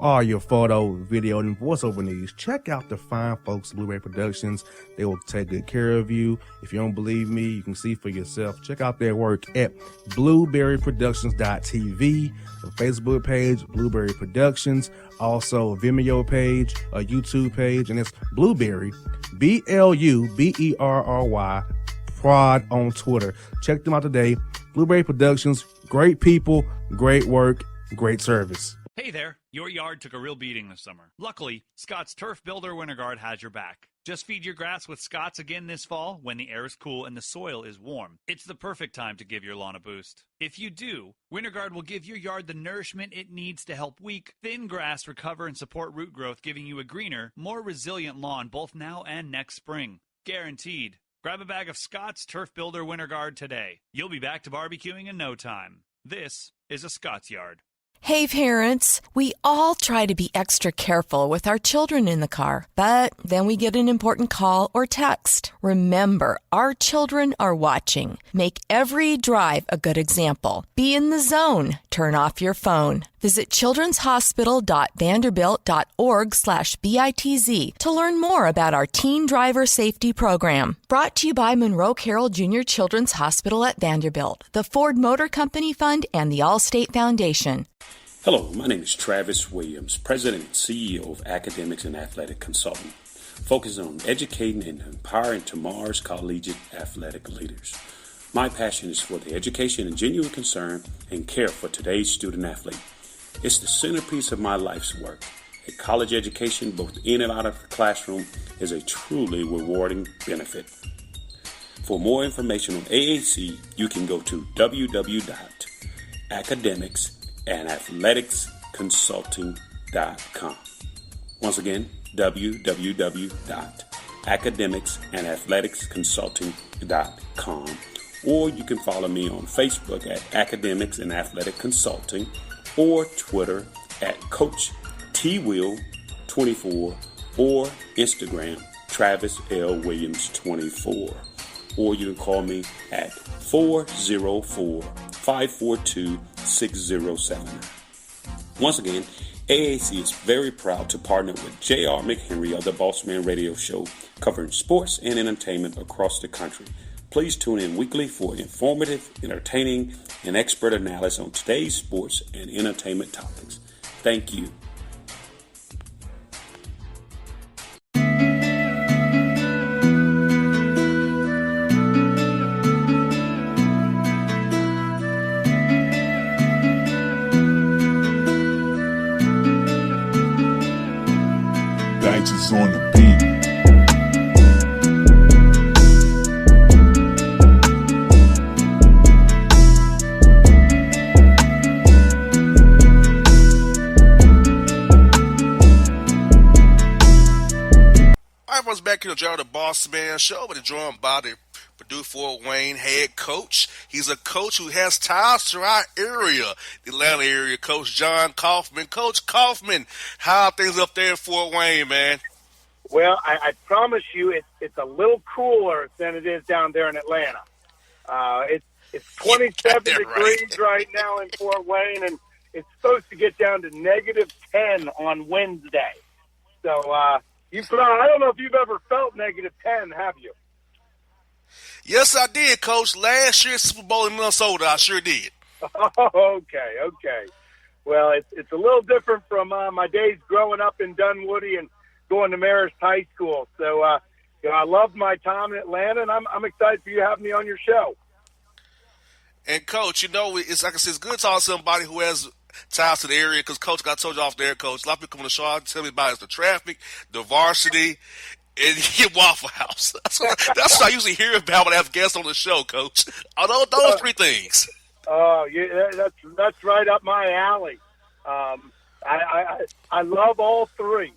all your photo, video, and voiceover needs, check out the fine folks at Blueberry Productions. They will take good care of you. If you don't believe me, you can see for yourself. Check out their work at blueberryproductions.tv, the Facebook page, Blueberry Productions, also a Vimeo page, a YouTube page, and it's Blueberry, BLUBERRY, Prod on Twitter. Check them out today. Blueberry Productions, great people, great work, great service. Hey there, your yard took a real beating this summer. Luckily, Scott's Turf Builder Winter Guard has your back. Just feed your grass with Scott's again this fall when the air is cool and the soil is warm. It's the perfect time to give your lawn a boost. If you do, Winter Guard will give your yard the nourishment it needs to help weak, thin grass recover and support root growth, giving you a greener, more resilient lawn both now and next spring. Guaranteed. Grab a bag of Scott's Turf Builder Winter Guard today. You'll be back to barbecuing in no time. This is a Scott's Yard. Hey parents, we all try to be extra careful with our children in the car, but then we get an important call or text. Remember, our children are watching. Make every drive a good example. Be in the zone. Turn off your phone. Visit childrenshospital.vanderbilt.org/BITZ to learn more about our teen driver safety program. Brought to you by Monroe Carroll Jr. Children's Hospital at Vanderbilt, the Ford Motor Company Fund, and the Allstate Foundation. Hello, my name is Travis Williams, President and CEO of Academics and Athletic Consulting, focusing on educating and empowering tomorrow's collegiate athletic leaders. My passion is for the education and genuine concern and care for today's student athlete. It's the centerpiece of my life's work. A college education, both in and out of the classroom, is a truly rewarding benefit. For more information on AAC, you can go to www.academicsandathleticsconsulting.com. Once again, www.academicsandathleticsconsulting.com. Or you can follow me on Facebook at Academics and Athletic Consulting, or Twitter at Coach TWill24, or Instagram Travis L. Williams 24. Or you can call me at 404-542-6079. Once again, AAC is very proud to partner with J.R. McHenry of the Bossman Radio Show, covering sports and entertainment across the country. Please tune in weekly for informative, entertaining, and expert analysis on today's sports and entertainment topics. Thank you. Digits on the beat. Back here to the Bossman Show, but joined by the Purdue Fort Wayne head coach. He's a coach who has ties to our area, the Atlanta area, Coach John Coffman. Coach Coffman, how are things up there in Fort Wayne, man? Well, I promise you it's a little cooler than it is down there in Atlanta. It's 27 degrees right now in Fort Wayne, and it's supposed to get down to -10 on Wednesday. So, I don't know if you've ever felt -10, have you? Yes, I did, Coach. Last year's Super Bowl in Minnesota, I sure did. Okay. Well, it's a little different from my days growing up in Dunwoody and going to Marist High School. So, I loved my time in Atlanta, and I'm excited for you having me on your show. And, Coach, it's like I said, it's good to talk to somebody who has ties to the area, because Coach, I told you off there, Coach, a lot of people come on the show, I tell me about is the traffic, the varsity, and Waffle House. That's what I usually hear about when I have guests on the show, Coach. Those three things. Oh, yeah, that's right up my alley. I love all three.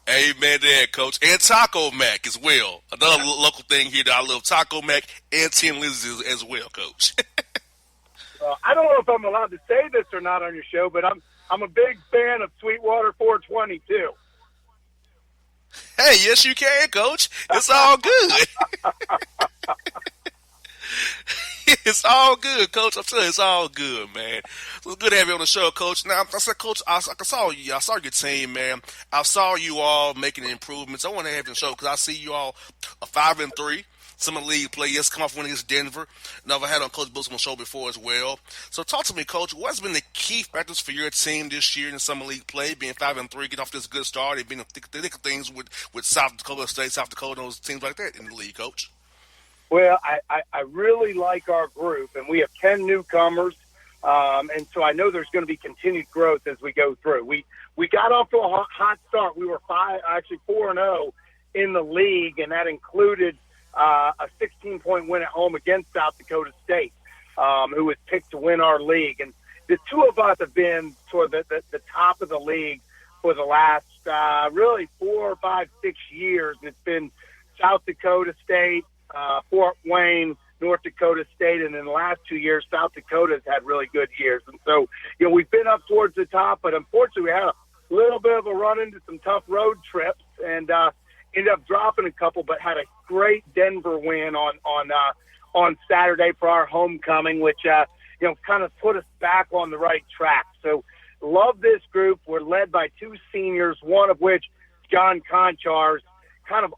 Amen to that, Coach. And Taco Mac as well. Another local thing here that I love, Taco Mac and Tin Lizzy's as well, Coach. I don't know if I'm allowed to say this or not on your show, but I'm a big fan of Sweetwater 420 too. Hey, yes you can, Coach. It's all good. It's all good, Coach. I'm telling you, it's all good, man. So it's good to have you on the show, Coach. Now, I said, Coach, I saw you. I saw your team, man. I saw you all making improvements. I want to have you on the show because I see you all 5-3. Some of the league play. Yes, come off winning against Denver. Now, I've had on Coach Bossman show before as well. So talk to me, Coach. What's been the key factors for your team this year in the summer league play, being 5-3, getting off this good start, and being the thick of things with South Dakota State, South Dakota, and those teams like that in the league, Coach? Well, I really like our group, and we have 10 newcomers, and so I know there's going to be continued growth as we go through. We got off to a hot start. We were 4-0 in the league, and that included a 16-point win at home against South Dakota State, who was picked to win our league. And the two of us have been toward the top of the league for the last really 4, 5, 6 years. It's been South Dakota State, Fort Wayne, North Dakota State, and in the last 2 years, South Dakota's had really good years. And so, we've been up towards the top, but unfortunately we had a little bit of a run into some tough road trips and ended up dropping a couple, but had a great Denver win on Saturday for our homecoming, which, kind of put us back on the right track. So love this group. We're led by 2 seniors, one of which, John Conchar's kind of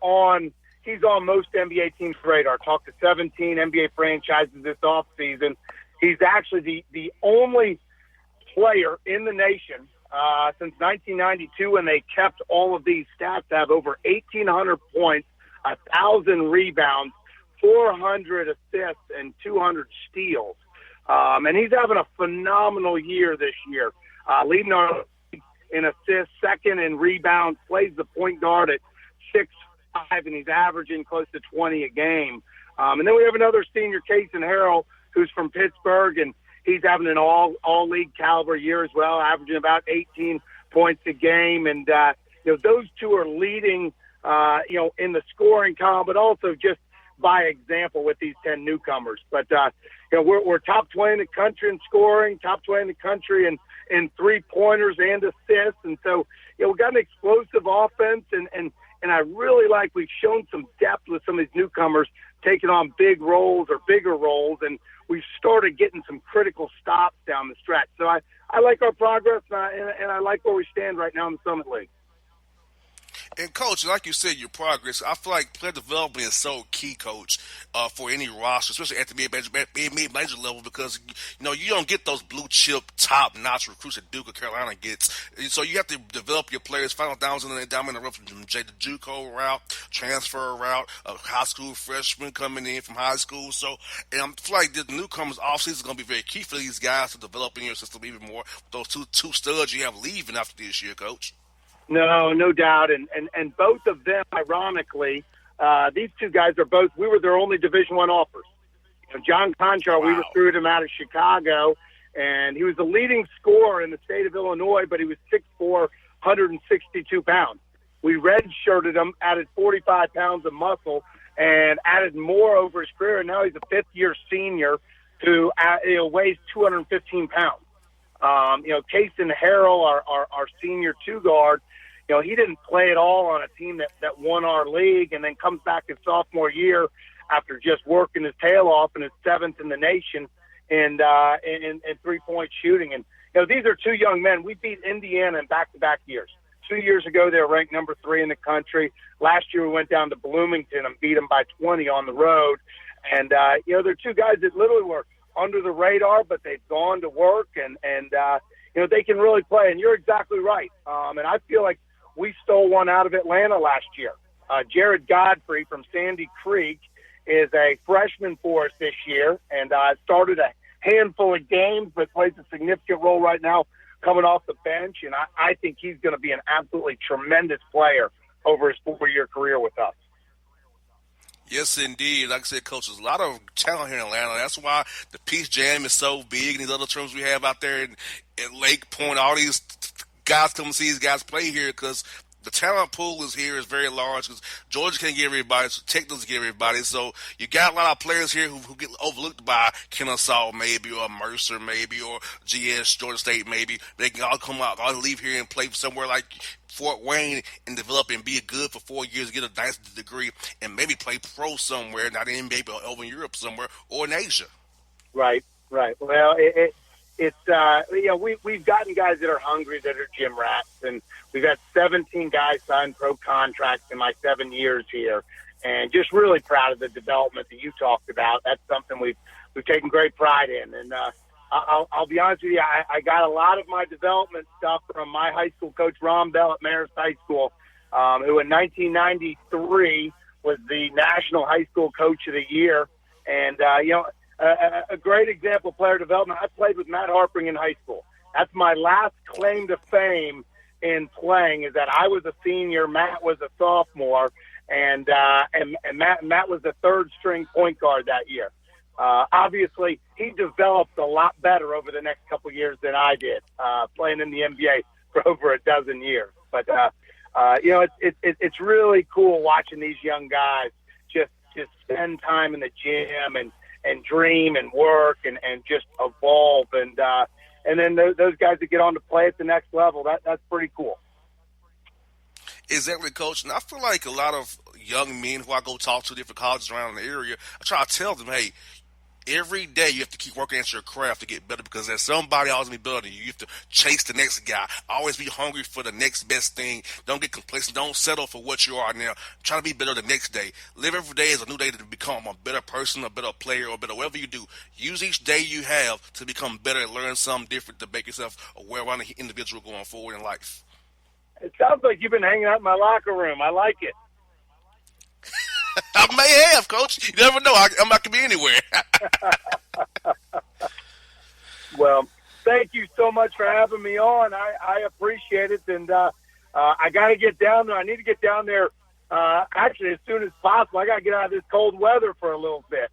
he's on most NBA teams' radar. Talked to 17 NBA franchises this offseason. He's actually the only player in the nation since 1992 when they kept all of these stats to have over 1,800 points, 1,000 rebounds, 400 assists, and 200 steals. And he's having a phenomenal year this year, leading our league in assists, second in rebounds, plays the point guard at 6'5", and he's averaging close to 20 a game. And then we have another senior, Kason Harrell, who's from Pittsburgh, and he's having an all-league caliber year as well, averaging about 18 points a game. And, those two are leading, in the scoring column, but also just by example with these 10 newcomers. But, we're top 20 in the country in scoring, top 20 in the country in three-pointers and assists. And so, we've got an explosive offense, and I really like we've shown some depth with some of these newcomers taking on big roles or bigger roles, and we've started getting some critical stops down the stretch. So I like our progress, and I like where we stand right now in the Summit League. And, Coach, like you said, your progress, I feel like player development is so key, Coach, for any roster, especially at the mid-major level, because, you don't get those blue-chip, top-notch recruits that Duke or Carolina gets. So you have to develop your players, find out down in the rough from the JUCO route, transfer route, a high school freshman coming in from high school. So, and I feel like the newcomers offseason is going to be very key for these guys to develop in your system even more. Those two studs you have leaving after this year, Coach. No doubt. And both of them, ironically, these two guys we were their only Division I offers. John Conchar, wow. We recruited him out of Chicago, and he was the leading scorer in the state of Illinois, but he was 6'4", 162 pounds. We redshirted him, added 45 pounds of muscle, and added more over his career, and now he's a fifth-year senior who weighs 215 pounds. Kason Harrell, our senior two-guard, he didn't play at all on a team that won our league, and then comes back his sophomore year after just working his tail off and is 7th in the nation in three-point shooting. And, these are two young men. We beat Indiana in back-to-back years. 2 years ago, they were ranked number 3 in the country. Last year, we went down to Bloomington and beat them by 20 on the road. And, they're two guys that literally were under the radar, but they've gone to work, and they can really play. And you're exactly right. And I feel like we stole one out of Atlanta last year. Jared Godfrey from Sandy Creek is a freshman for us this year, and started a handful of games, but plays a significant role right now coming off the bench. And I think he's going to be an absolutely tremendous player over his 4-year career with us. Yes, indeed. Like I said, Coach, there's a lot of talent here in Atlanta. That's why the Peace Jam is so big, and these other terms we have out there in Lake Point. All these guys come to see these guys play here because the talent pool is very large, because Georgia can't get everybody, so Tech doesn't get everybody. So you got a lot of players here who get overlooked by Kennesaw maybe, or Mercer maybe, or GS, Georgia State maybe. They can all come out, all leave here and play somewhere like Fort Wayne and develop and be good for 4 years, get a nice degree, and maybe play pro somewhere, not in maybe over in Europe somewhere or in Asia. Right. Well, we've gotten guys that are hungry that are gym rats, and we've had 17 guys sign pro contracts in my 7 years here, and just really proud of the development that you talked about. That's something we've taken great pride in, and I'll be honest with you, I got a lot of my development stuff from my high school coach, Ron Bell at Marist High School, who in 1993 was the National High School Coach of the Year, and a great example of player development. I played with Matt Harpring in high school. That's my last claim to fame in playing, is that I was a senior, Matt was a sophomore, and Matt was the third string point guard that year. Obviously, he developed a lot better over the next couple of years than I did, playing in the NBA for over a dozen years. But it's really cool watching these young guys just spend time in the gym and dream and work and just evolve. And then those guys that get on to play at the next level, that's pretty cool. Exactly, Coach. And I feel like a lot of young men who I go talk to different colleges around the area, I try to tell them, hey, every day you have to keep working at your craft to get better, because there's somebody always be better than you. You have to chase the next guy. Always be hungry for the next best thing. Don't get complacent. Don't settle for what you are now. Try to be better the next day. Live every day as a new day to become a better person, a better player, or better whatever you do. Use each day you have to become better and learn something different to make yourself aware of an individual going forward in life. It sounds like you've been hanging out in my locker room. I like it. I may have, Coach. You never know. I could be anywhere. Well, thank you so much for having me on. I appreciate it, and I got to get down there. I need to get down there actually as soon as possible. I got to get out of this cold weather for a little bit.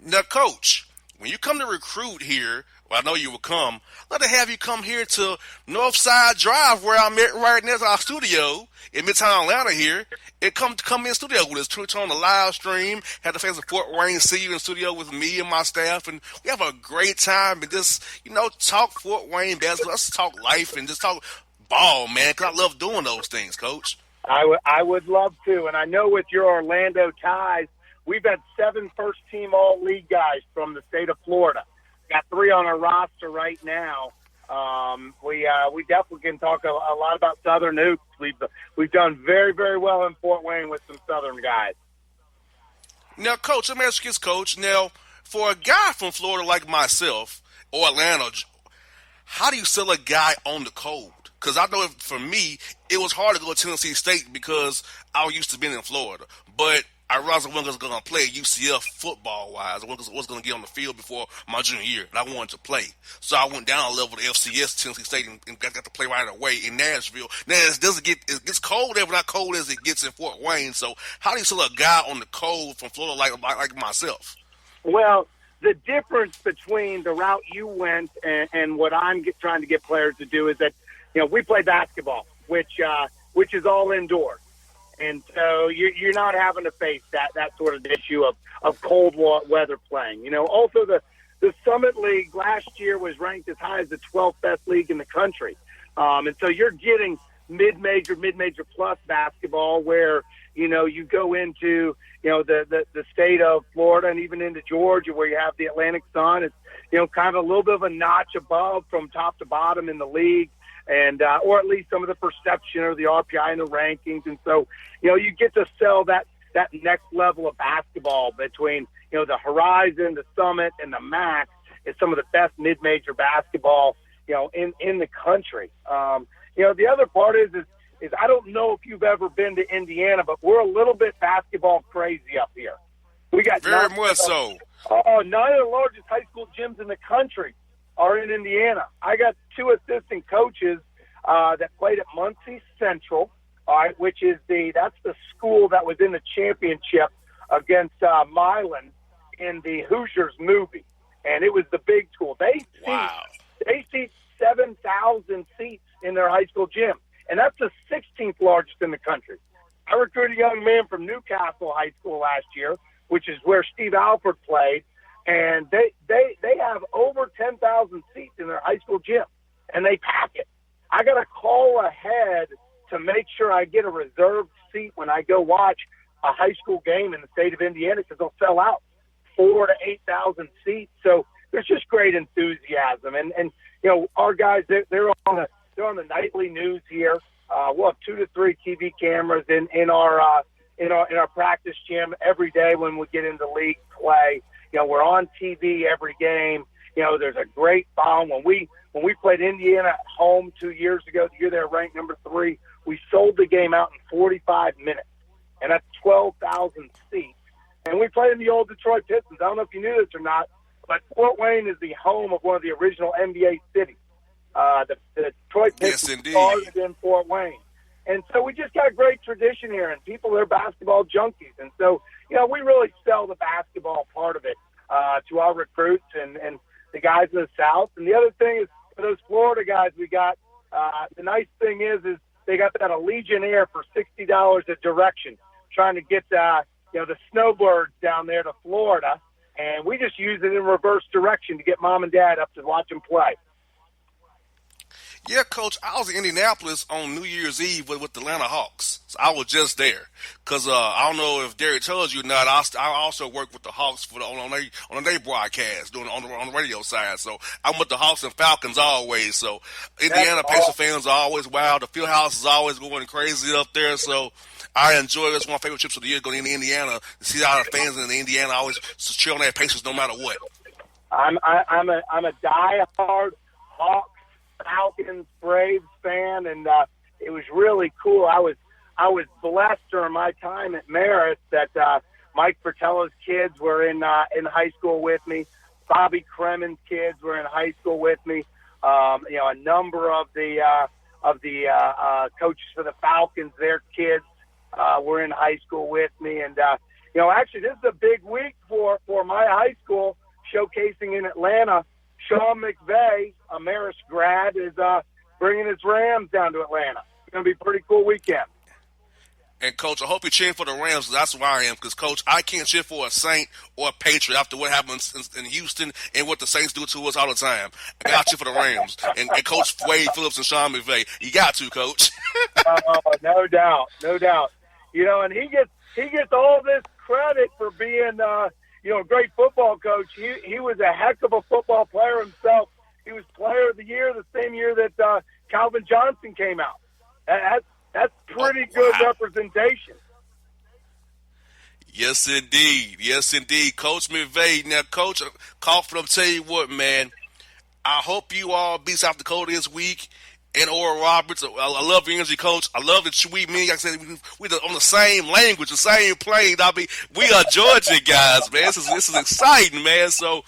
Now, Coach, when you come to recruit here, well, I know you will come. I'd like to have you come here to Northside Drive, where I'm at right next to our studio in Midtown Atlanta here, and come in the studio with us, turn on the live stream, have the fans of Fort Wayne see you in the studio with me and my staff, and we have a great time and just, talk Fort Wayne basketball. Let's talk life and just talk ball, man, because I love doing those things, Coach. I would love to, and I know with your Orlando ties, we've had 7 first-team all-league guys from the state of Florida. Got 3 on our roster right now. We definitely can talk a lot about Southern hoops. We've done very, very well in Fort Wayne with some Southern guys. Now, Coach, let me ask you this, Coach. Now, for a guy from Florida like myself or Atlanta, how do you sell a guy on the cold? Because I know for me, it was hard to go to Tennessee State because I was used to being in Florida. But I realized I wasn't going to play UCF football-wise. I wasn't going to get on the field before my junior year, and I wanted to play. So I went down a level to FCS, Tennessee State, and got to play right away in Nashville. Now, it gets cold there, but not cold as it gets in Fort Wayne. So how do you sell a guy on the cold from Florida like myself? Well, the difference between the route you went and what I'm trying to get players to do is that, we play basketball, which is all indoors. And so you're not having to face that sort of issue of cold weather playing. Also the Summit League last year was ranked as high as the 12th best league in the country. And so you're getting mid-major plus basketball where, you go into, the state of Florida and even into Georgia where you have the Atlantic Sun. It's, kind of a little bit of a notch above from top to bottom in the league. And or at least some of the perception or the RPI and the rankings. And so, you get to sell that next level of basketball between, the Horizon, the Summit, and the MAC is some of the best mid-major basketball, in the country. The other part is I don't know if you've ever been to Indiana, but we're a little bit basketball crazy up here. We got very much so. 9 of the largest high school gyms in the country are in Indiana. I got 2 assistant coaches that played at Muncie Central, all right, which is that's the school that was in the championship against Milan in the Hoosiers movie, and it was the big school. They seat 7,000 seats in their high school gym, and that's the 16th largest in the country. I recruited a young man from Newcastle High School last year, which is where Steve Alford played. And they have over 10,000 seats in their high school gym, and they pack it. I got to call ahead to make sure I get a reserved seat when I go watch a high school game in the state of Indiana because they'll sell out. 4 to 8,000 seats. So there's just great enthusiasm. And our guys, they're on the nightly news here. We'll have 2 to 3 TV cameras in our practice gym every day when we get into league play. We're on TV every game. There's a great following. When we played Indiana at home 2 years ago, the year they were ranked number 3, we sold the game out in 45 minutes, and that's 12,000 seats. And we played in the old Detroit Pistons. I don't know if you knew this or not, but Fort Wayne is the home of one of the original NBA cities. The Detroit Pistons started in Fort Wayne. And so we just got a great tradition here, and people are basketball junkies. And so, we really sell the basketball part of it to our recruits and the guys in the South. And the other thing is, for those Florida guys we got, the nice thing is they got that Allegiant Air for $60 a direction, trying to get the snowbirds down there to Florida. And we just use it in reverse direction to get mom and dad up to watch them play. Yeah, Coach, I was in Indianapolis on New Year's Eve with the Atlanta Hawks. So I was just there. Because I don't know if Derek told you or not, I also work with the Hawks on their broadcast, doing on the radio side. So I'm with the Hawks and Falcons always. So Indiana Pacer fans are always wild. The field house is always going crazy up there. So I enjoy it. It's one of my favorite trips of the year, going to Indiana, to see how the fans in Indiana always cheer on their Pacers no matter what. I'm a diehard Hawks, Falcons, Braves fan, and it was really cool. I was blessed during my time at Marist that Mike Fratello's kids were in high school with me. Bobby Kremen's kids were in high school with me. A number of the coaches for the Falcons, their kids were in high school with me, and actually this is a big week for my high school, showcasing in Atlanta. Sean McVay, a Marist grad, is bringing his Rams down to Atlanta. It's going to be a pretty cool weekend. And, Coach, I hope you're cheering for the Rams. That's where I am. Because, Coach, I can't cheer for a Saint or a Patriot after what happens in Houston and what the Saints do to us all the time. I got to cheer for the Rams. And Coach Wade Phillips and Sean McVay. You got to, Coach. No doubt. And he gets all this credit for being a great football coach. He was a heck of a football player himself. He was player of the year the same year that Calvin Johnson came out. That's pretty good representation. Yes, indeed. Coach McVay. Now, Coach Coffman, I'll tell you what, man. I hope you all beat South Dakota this week. And Oral Roberts, I love your energy, Coach. I love that like I said, we're on the same language, the same plane. We are Georgia guys, man. This is exciting, man. So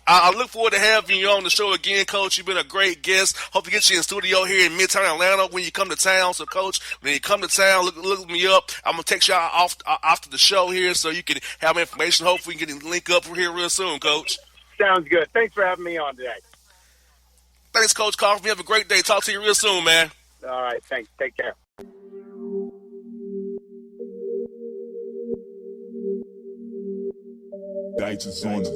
I look forward to having you on the show again, Coach. You've been a great guest. Hope to get you in studio here in Midtown Atlanta when you come to town. So, Coach, when you come to town, look me up. I'm going to text you off after the show here so you can have my information. Hopefully we can link up here real soon, Coach. Sounds good. Thanks for having me on today. Thanks, Coach Coffman. Have a great day. Talk to you real soon, man. All right. Thanks. Take care. Dice is on the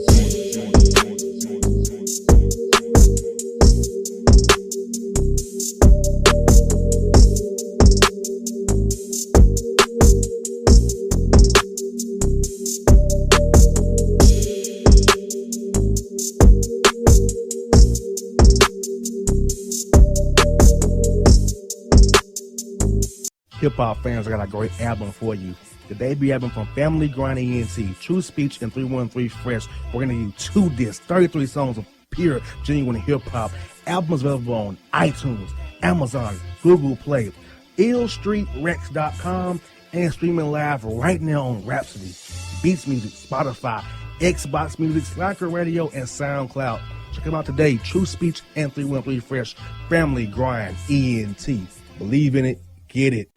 Hip-hop fans, I got a great album for you. The debut album from Family Grind ENT, True Speech and 313 Fresh. We're going to do 2 discs, 33 songs of pure, genuine hip-hop. Albums available on iTunes, Amazon, Google Play, illstreetrex.com, and streaming live right now on Rhapsody, Beats Music, Spotify, Xbox Music, Slacker Radio, and SoundCloud. Check them out today. True Speech and 313 Fresh. Family Grind ENT. Believe in it. Get it.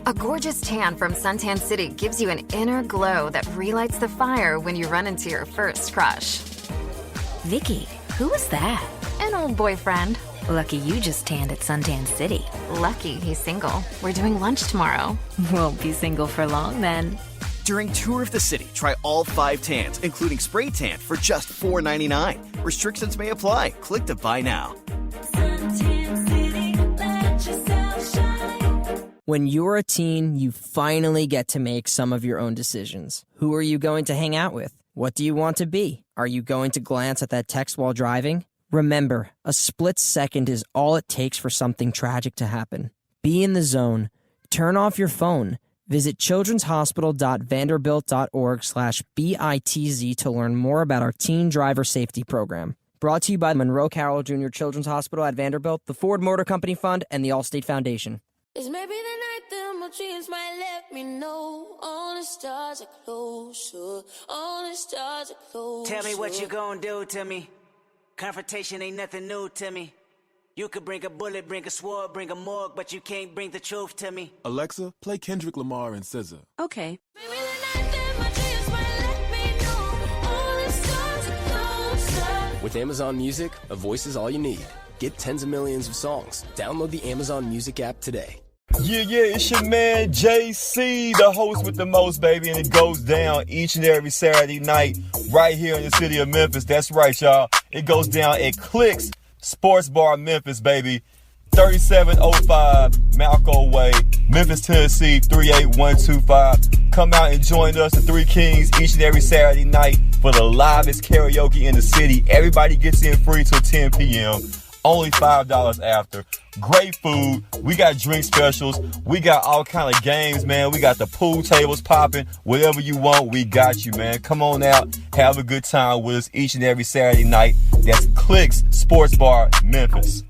A gorgeous tan from Suntan City gives you an inner glow that relights the fire when you run into your first crush. Vicky, who was that? An old boyfriend. Lucky you just tanned at Suntan City. Lucky he's single. We're doing lunch tomorrow. Won't be single for long then. During Tour of the City, try all 5 tans, including spray tan, for just $4.99. Restrictions may apply. Click to buy now. Suntan City, let yourself shine. When you're a teen, you finally get to make some of your own decisions. Who are you going to hang out with? What do you want to be? Are you going to glance at that text while driving? Remember, a split second is all it takes for something tragic to happen. Be in the zone. Turn off your phone. Visit childrenshospital.vanderbilt.org/BITZ to learn more about our teen driver safety program. Brought to you by Monroe Carroll Jr. Children's Hospital at Vanderbilt, the Ford Motor Company Fund, and the Allstate Foundation. It's maybe the night that my dreams might let me know. All the stars are closer. All the stars are closer. Tell me what you gonna do to me. Confrontation ain't nothing new to me. You could bring a bullet, bring a sword, bring a morgue, but you can't bring the truth to me. Alexa, play Kendrick Lamar and SZA. Okay. Maybe the night that my dreams might let me know. All the stars are closer. With Amazon Music, a voice is all you need. Get tens of millions of songs. Download the Amazon Music app today. Yeah, it's your man JC, the host with the most, baby, and it goes down each and every Saturday night right here in the city of Memphis. That's right, y'all. It goes down at Clicks Sports Bar Memphis, baby. 3705 Malco Way, Memphis, Tennessee, 38125. Come out and join us, the Three Kings, each and every Saturday night for the livest karaoke in the city. Everybody gets in free till 10 p.m. Only $5 after. Great food. We got drink specials. We got all kind of games, man. We got the pool tables popping. Whatever you want, we got you, man. Come on out. Have a good time with us each and every Saturday night. That's Clicks Sports Bar, Memphis.